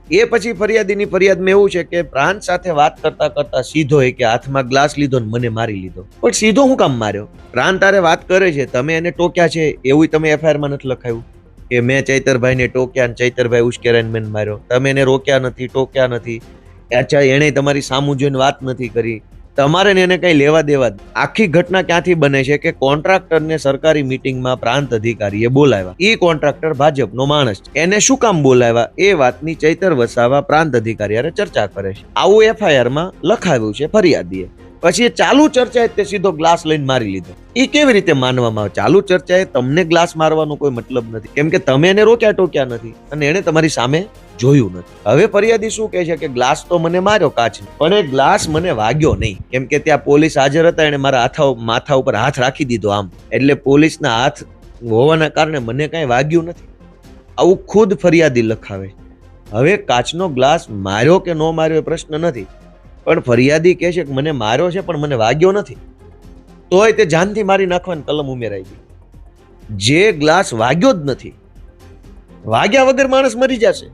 એ પછી ફરિયાદીની ફરિયાદમાં એવું છે કે પ્રાંત સાથે વાત કરતા કરતા સીધો કે હાથમાં ગ્લાસ લીધો ને મને મારી લીધો. પણ સીધો હું કામ માર્યો? પ્રાંત તારે વાત કરે છે, તમે એને ટોક્યા છે એવું તમે એફઆઈઆર માં નથી લખાયું કે મેં ચૈતરભાઈને ટોક્યા ને ચૈતરભાઈ ઉશ્કેરાઈને મને માર્યો. તમે એને રોક્યા નથી, ટોક્યા નથી, અચ્છા એને તમારી સામું જોઈને વાત નથી કરી. તમારે ને એને કઈ લેવા દેવા. આખી ઘટના ક્યાંથી બને છે કે કોન્ટ્રાક્ટરને સરકારી મીટિંગમાં પ્રાંત અધિકારીએ બોલાવ્યા. એ કોન્ટ્રાક્ટર ભાજપનો માણસ છે. એને શું કામ બોલાવ્યા એ વાતની ચૈતર વસાવા પ્રાંત અધિકારી હારે ચર્ચા કરે છે. આવું એફઆઈઆર માં લખાવ્યું છે ફરિયાદીએ. પછી એ ચાલુ ચર્ચાએ તે સીધો ગ્લાસ લઈને મારી લીધો. એ કેવી રીતે માનવામાં આવે? ચાલુ ચર્ચાએ તમને ગ્લાસ મારવાનો કોઈ મતલબ નથી, કેમ કે તમે એને રોક્યા ટોક્યા નથી અને એને તમારી સામે જોયું નથી. હવે ફરિયાદી શું કહે છે કે ગ્લાસ તો મને માર્યો કાચ, પણ એ ગ્લાસ મને વાગ્યો નહીં, કેમ કે ત્યાં પોલીસ હાજર હતા. એને મારા માથા ઉપર હાથ રાખી દીધો આમ, એટલે પોલીસના હાથ હોવાના કારણે મને કઈ વાગ્યું નથી. આવું ખુદ ફરિયાદી લખાવે. હવે કાચનો ગ્લાસ માર્યો કે ન માર્યો એ પ્રશ્ન નથી, પણ ફરિયાદી કહે છે કે મને માર્યો છે પણ મને વાગ્યો નથી, તોય તે જાનથી મારી નાખવાની કલમ ઉમેરાઈ ગઈ. જે ગ્લાસ વાગ્યો જ નથી, વાગ્યા વગર માણસ મરી જશે.